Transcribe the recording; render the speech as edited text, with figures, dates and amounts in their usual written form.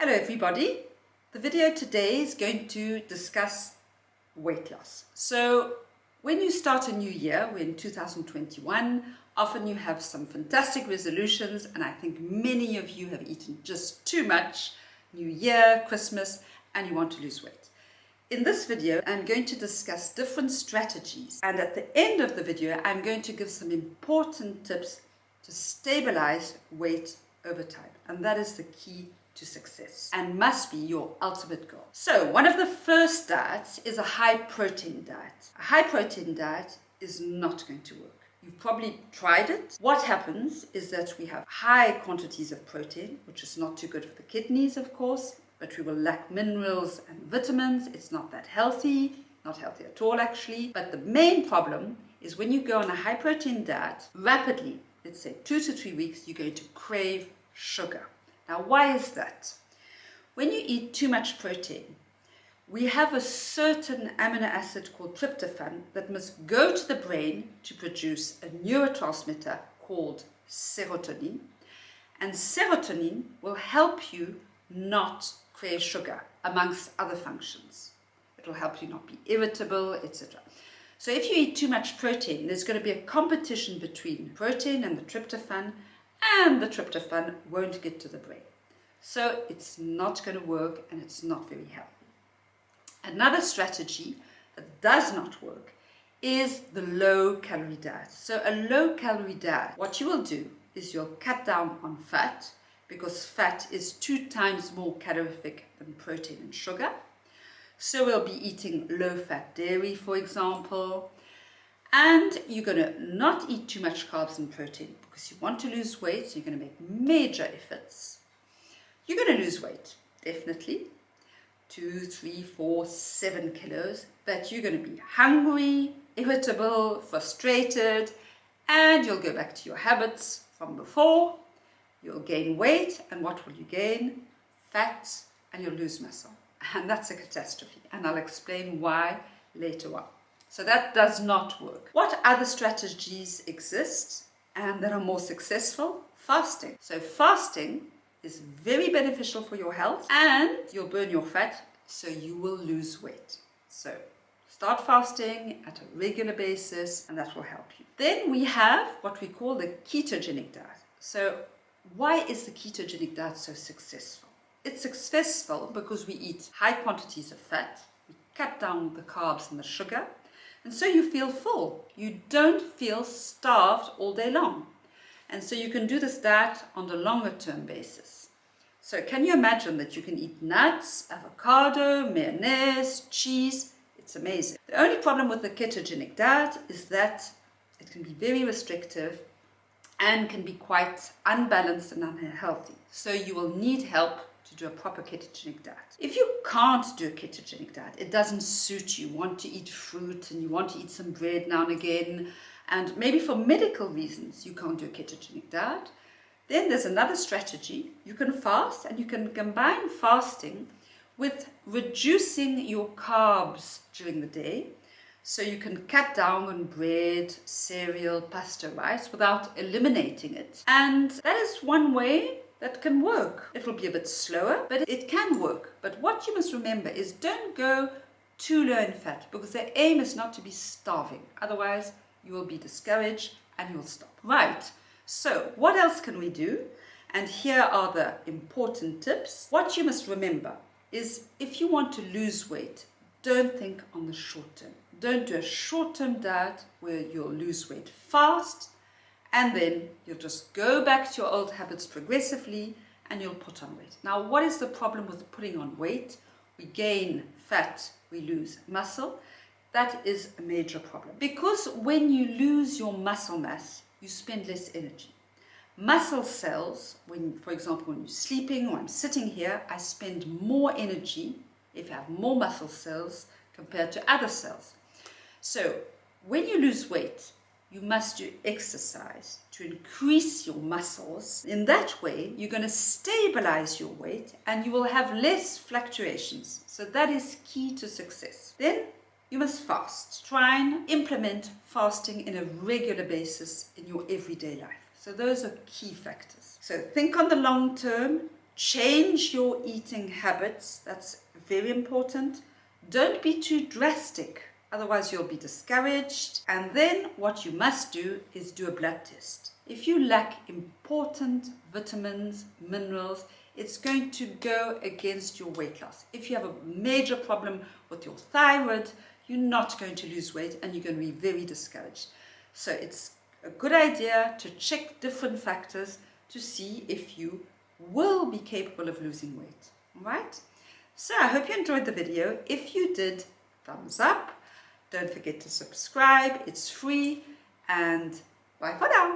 Hello everybody. The video today is going to discuss weight loss. So when you start a new year, we're in 2021, often you have some fantastic resolutions, and I think many of you have eaten just too much, New Year, Christmas, and you want to lose weight. In this video, I'm going to discuss different strategies, and at the end of the video, I'm going to give some important tips to stabilize weight over time, and that is the key to success and must be your ultimate goal. So one of the first diets is a high protein diet. A high protein diet is not going to work. You've probably tried it. What happens is that we have high quantities of protein, which is not too good for the kidneys, of course, but we will lack minerals and vitamins. It's not that healthy, not healthy at all actually. But the main problem is when you go on a high protein diet, rapidly, let's say 2 to 3 weeks, you're going to crave sugar. Now, why is that? When you eat too much protein, we have a certain amino acid called tryptophan that must go to the brain to produce a neurotransmitter called serotonin. And serotonin will help you not crave sugar, amongst other functions. It will help you not be irritable, etc. So if you eat too much protein, there's going to be a competition between protein and the tryptophan, and the tryptophan won't get to the brain. So it's not going to work and it's not very healthy. Another strategy that does not work is the low-calorie diet. So a low-calorie diet, what you will do is you'll cut down on fat, because fat is 2 times more calorific than protein and sugar. So we'll be eating low-fat dairy, for example. And you're going to not eat too much carbs and protein because you want to lose weight, so you're going to make major efforts. You're going to lose weight, definitely, 2, 3, 4, 7 kilos, but you're going to be hungry, irritable, frustrated, and you'll go back to your habits from before. You'll gain weight, and what will you gain? Fat, and you'll lose muscle. And that's a catastrophe, and I'll explain why later on. So that does not work. What other strategies exist and that are more successful? Fasting. So fasting is very beneficial for your health, and you'll burn your fat, so you will lose weight. So start fasting at a regular basis, and that will help you. Then we have what we call the ketogenic diet. So why is the ketogenic diet so successful? It's successful because we eat high quantities of fat, we cut down the carbs and the sugar, and so you feel full. You don't feel starved all day long. And so you can do this diet on a longer term basis. So can you imagine that you can eat nuts, avocado, mayonnaise, cheese? It's amazing. The only problem with the ketogenic diet is that it can be very restrictive and can be quite unbalanced and unhealthy. So you will need help to do a proper ketogenic diet. If you can't do a ketogenic diet, it doesn't suit you, want to eat fruit and you want to eat some bread now and again, and maybe for medical reasons you can't do a ketogenic diet, then there's another strategy. You can fast, and you can combine fasting with reducing your carbs during the day. So you can cut down on bread, cereal, pasta, rice without eliminating it. And that is one way that can work. It will be a bit slower, but it can work. But what you must remember is don't go too low in fat, because the aim is not to be starving. Otherwise, you will be discouraged and you'll stop. Right, so what else can we do? And here are the important tips. What you must remember is if you want to lose weight, don't think on the short term. Don't do a short-term diet where you'll lose weight fast, and then you'll just go back to your old habits progressively and you'll put on weight. Now, what is the problem with putting on weight? We gain fat, we lose muscle. That is a major problem. Because when you lose your muscle mass, you spend less energy. Muscle cells, for example, when you're sleeping or I'm sitting here, I spend more energy if I have more muscle cells compared to other cells. So when you lose weight, you must do exercise to increase your muscles. In that way, you're going to stabilize your weight and you will have less fluctuations. So that is key to success. Then you must fast. Try and implement fasting in a regular basis in your everyday life. So those are key factors. So think on the long term, Change your eating habits. That's very important. Don't be too drastic, otherwise you'll be discouraged. And then what you must do is do a blood test. If you lack important vitamins, minerals, it's going to go against your weight loss. If you have a major problem with your thyroid, you're not going to lose weight and you're going to be very discouraged. So it's a good idea to check different factors to see if you will be capable of losing weight. All right? So I hope you enjoyed the video. If you did, thumbs up. Don't forget to subscribe. It's free. And bye for now.